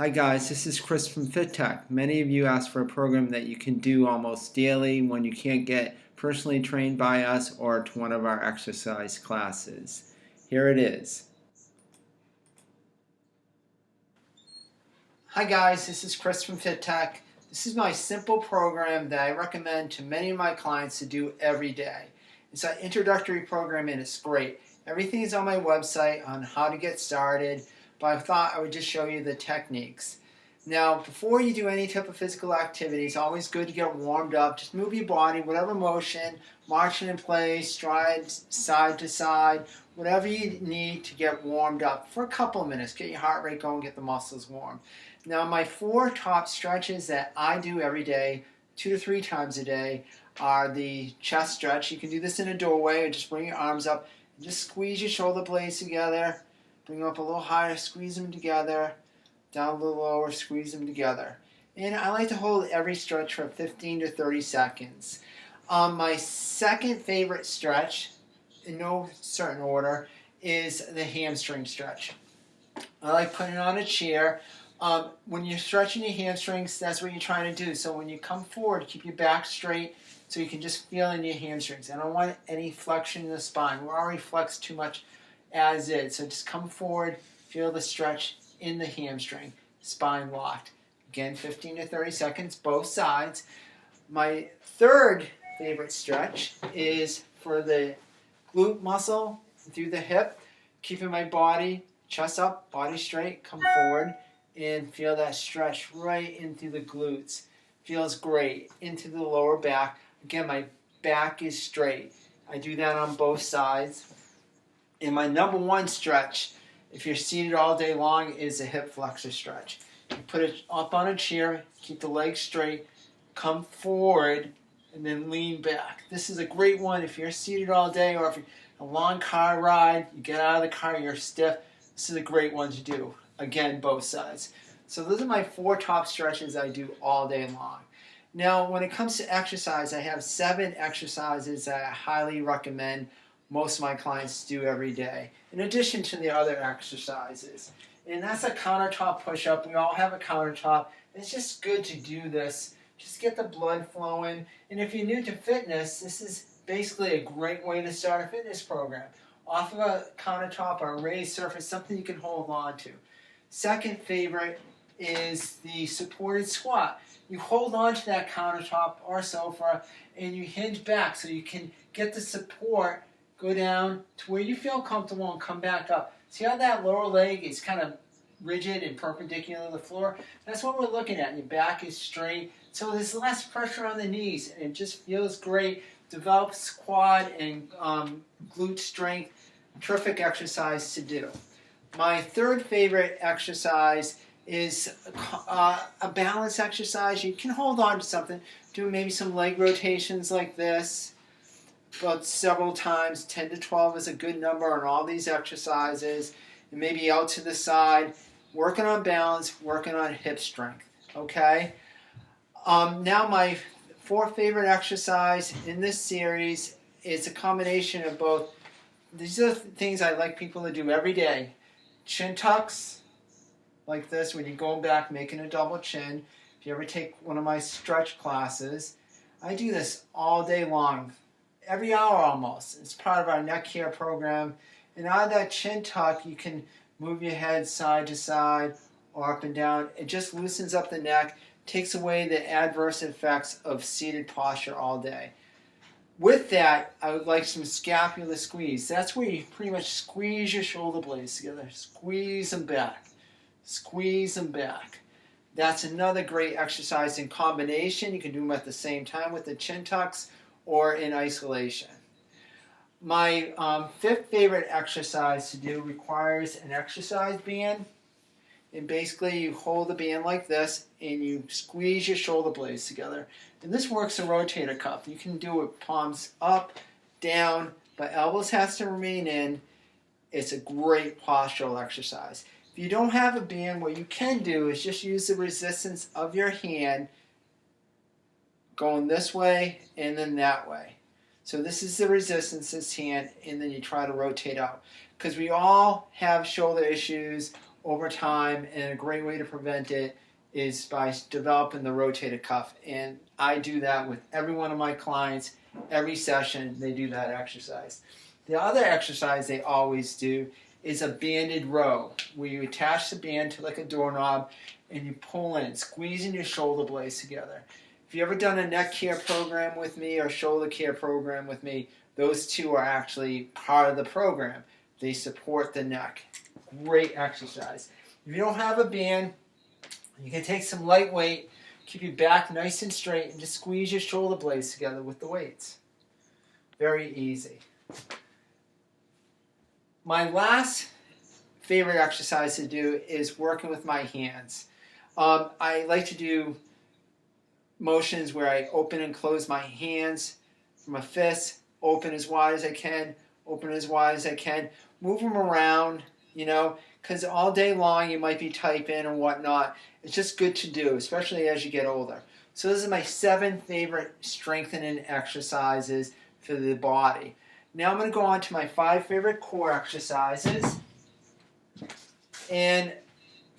Hi guys, this is Chris from FitTech. Many of you asked for a program that you can do almost daily when you can't get personally trained by us or to one of our exercise classes. Here it is. Hi guys, this is Chris from FitTech. This is my simple program that I recommend to many of my clients to do every day. It's an introductory program and it's great. Everything is on my website on how to get started, but I thought I would just show you the techniques. Now, before you do any type of physical activity, it's always good to get warmed up. Just move your body, whatever motion, marching in place, stride side to side, whatever you need to get warmed up for a couple of minutes. Get your heart rate going, get the muscles warm. Now, my 4 top stretches that I do every day, 2 to 3 times a day, are the chest stretch. You can do this in a doorway or just bring your arms up and just squeeze your shoulder blades together. Bring them up a little higher, squeeze them together, down a little lower, squeeze them together. And I like to hold every stretch for 15 to 30 seconds. My second favorite stretch, in no certain order, is the hamstring stretch. I like putting it on a chair. When you're stretching your hamstrings, that's what you're trying to do. So when you come forward, keep your back straight so you can just feel in your hamstrings. I don't want any flexion in the spine. We're already flexed too much as is. So just come forward, feel the stretch in the hamstring, spine locked. Again, 15 to 30 seconds, both sides. My third favorite stretch is for the glute muscle through the hip, keeping my body, chest up, body straight, come forward, and feel that stretch right into the glutes. Feels great. Into the lower back. Again, my back is straight. I do that on both sides. And my number one stretch, if you're seated all day long, is a hip flexor stretch. You put it up on a chair, keep the legs straight, come forward, and then lean back. This is a great one if you're seated all day or if you're a long car ride, you get out of the car, you're stiff. This is a great one to do. Again, both sides. So those are my 4 top stretches I do all day long. Now, when it comes to exercise, I have 7 exercises that I highly recommend most of my clients do every day, in addition to the other exercises. And that's a countertop push-up. We all have a countertop. It's just good to do this. Just get the blood flowing. And if you're new to fitness, this is basically a great way to start a fitness program. Off of a countertop or a raised surface, something you can hold on to. Second favorite is the supported squat. You hold on to that countertop or sofa and you hinge back so you can get the support, go down to where you feel comfortable and come back up. See how that lower leg is kind of rigid and perpendicular to the floor? That's what we're looking at. Your back is straight, so there's less pressure on the knees and it just feels great. Develops quad and glute strength. Terrific exercise to do. My third favorite exercise is a balance exercise. You can hold on to something, do maybe some leg rotations like this, about several times. 10 to 12 is a good number on all these exercises, and maybe out to the side, working on balance, working on hip strength. Okay. Now my 4th favorite exercise in this series is a combination of both. These are the things I like people to do every day. Chin tucks, like this, when you're going back, making a double chin. If you ever take one of my stretch classes, I do this all day long, every hour almost. It's part of our neck care program. And out of that chin tuck, you can move your head side to side or up and down. It just loosens up the neck, takes away the adverse effects of seated posture all day. With that, I would like some scapular squeeze. That's where you pretty much squeeze your shoulder blades together. Squeeze them back. Squeeze them back. That's another great exercise in combination. You can do them at the same time with the chin tucks or in isolation. My 5th favorite exercise to do requires an exercise band. And basically you hold the band like this and you squeeze your shoulder blades together. And this works a rotator cuff. You can do it palms up, down, but elbows has to remain in. It's a great postural exercise. If you don't have a band, what you can do is just use the resistance of your hand going this way and then that way. So this is the resistance, this hand, and then you try to rotate out. Because we all have shoulder issues, over time, and a great way to prevent it is by developing the rotator cuff. And I do that with every one of my clients. Every session, they do that exercise. The other exercise they always do is a banded row, where you attach the band to like a doorknob and you pull in, squeezing your shoulder blades together. If you've ever done a neck care program with me or shoulder care program with me, those two are actually part of the program. They support the neck. Great exercise. If you don't have a band, you can take some light weight, keep your back nice and straight, and just squeeze your shoulder blades together with the weights. Very easy. My last favorite exercise to do is working with my hands. I like to do motions where I open and close my hands from a fist, open as wide as I can, open as wide as I can, move them around, because all day long you might be typing and whatnot. It's just good to do, especially as you get older. So those are my 7 favorite strengthening exercises for the body. Now I'm going to go on to my 5 favorite core exercises. And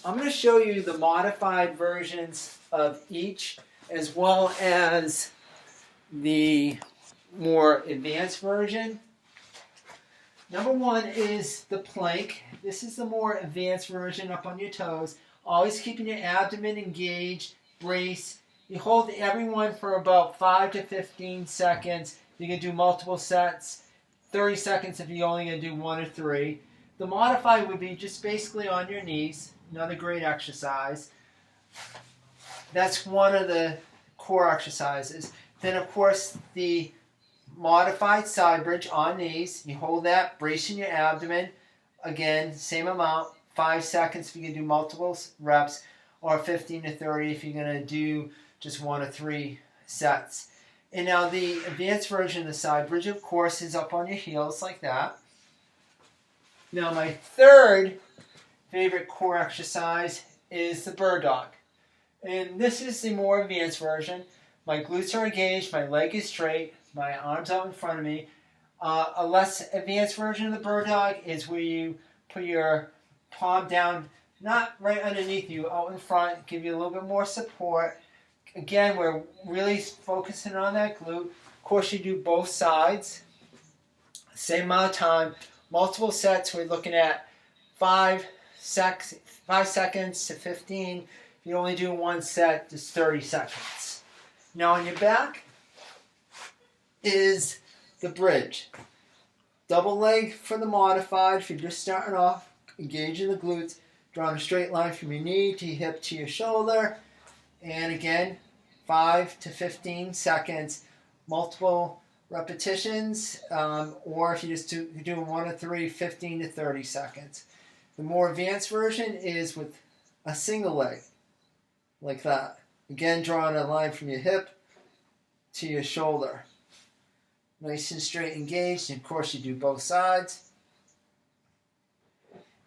I'm going to show you the modified versions of each, as well as the more advanced version. Number 1 is the plank. This is the more advanced version, up on your toes. Always keeping your abdomen engaged, brace. You hold every one for about 5 to 15 seconds. You can do multiple sets. 30 seconds if you're only going to do 1 or 3. The modified would be just basically on your knees. Another great exercise. That's one of the core exercises. Then, of course, the modified side bridge on knees. You hold that, bracing your abdomen. Again, same amount, 5 seconds if you can do multiple reps, or 15 to 30 if you're going to do just 1 or 3 sets. And now the advanced version of the side bridge, of course, is up on your heels like that. Now my 3rd favorite core exercise is the bird dog. And this is the more advanced version. My glutes are engaged, my leg is straight, my arms out in front of me. A less advanced version of the bird dog is where you put your palm down, not right underneath you, out in front, give you a little bit more support. Again, we're really focusing on that glute. Of course, you do both sides. Same amount of time. Multiple sets, we're looking at 5 seconds to 15. If you only do 1 set, just 30 seconds. Now on your back is the bridge. Double leg for the modified. If you're just starting off, engaging the glutes, drawing a straight line from your knee to your hip to your shoulder. And again, 5 to 15 seconds, multiple repetitions, or if you're doing 1 or 3, 15 to 30 seconds. The more advanced version is with a single leg, like that. Again, drawing a line from your hip to your shoulder. Nice and straight engaged, and of course you do both sides.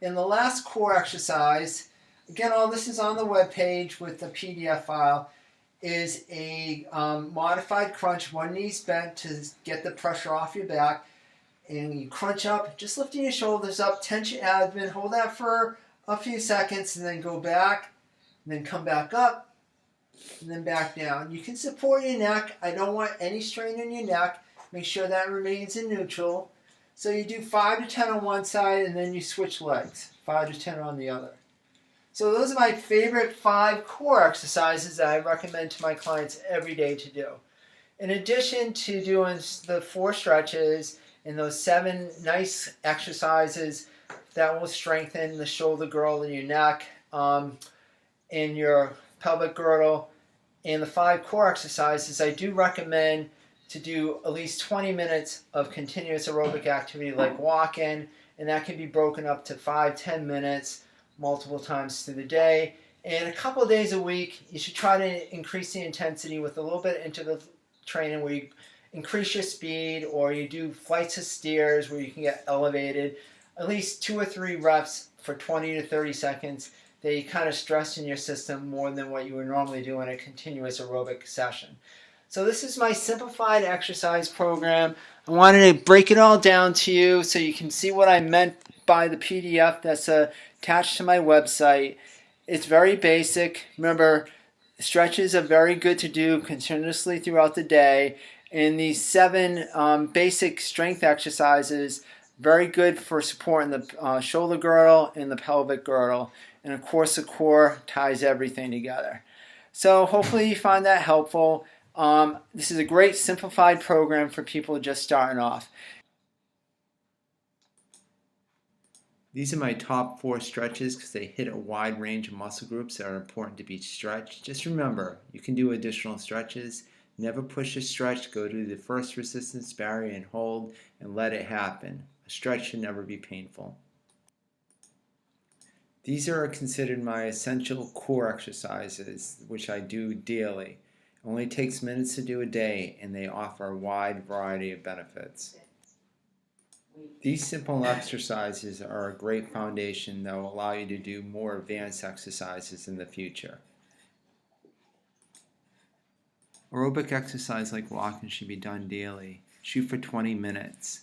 And the last core exercise, again, all this is on the web page with the PDF file, is a modified crunch, 1 knee's bent to get the pressure off your back. And you crunch up, just lifting your shoulders up, tense your abdomen, hold that for a few seconds, and then go back, and then come back up, and then back down. You can support your neck. I don't want any strain in your neck. Make sure that remains in neutral. So you do 5 to 10 on one side, and then you switch legs, 5 to 10 on the other. So those are my favorite 5 core exercises that I recommend to my clients every day to do. In addition to doing the 4 stretches and those 7 nice exercises that will strengthen the shoulder girdle in your neck, and your pelvic girdle, and the 5 core exercises, I do recommend to do at least 20 minutes of continuous aerobic activity like walking, and that can be broken up to 5-10 minutes multiple times through the day. And a couple of days a week, you should try to increase the intensity with a little bit of interval training where you increase your speed, or you do flights of stairs where you can get elevated. At least 2 or 3 reps for 20 to 30 seconds. They kind of stress in your system more than what you would normally do in a continuous aerobic session. So this is my simplified exercise program. I wanted to break it all down to you so you can see what I meant by the PDF that's attached to my website. It's very basic. Remember, stretches are very good to do continuously throughout the day. And these 7 basic strength exercises, very good for supporting the shoulder girdle and the pelvic girdle. And of course, the core ties everything together. So hopefully you find that helpful. This is a great simplified program for people just starting off. These are my top 4 stretches because they hit a wide range of muscle groups that are important to be stretched. Just remember, you can do additional stretches. Never push a stretch. Go to the first resistance barrier and hold and let it happen. A stretch should never be painful. These are considered my essential core exercises, which I do daily. It only takes minutes to do a day, and they offer a wide variety of benefits. These simple exercises are a great foundation that will allow you to do more advanced exercises in the future. Aerobic exercise like walking should be done daily. Shoot for 20 minutes.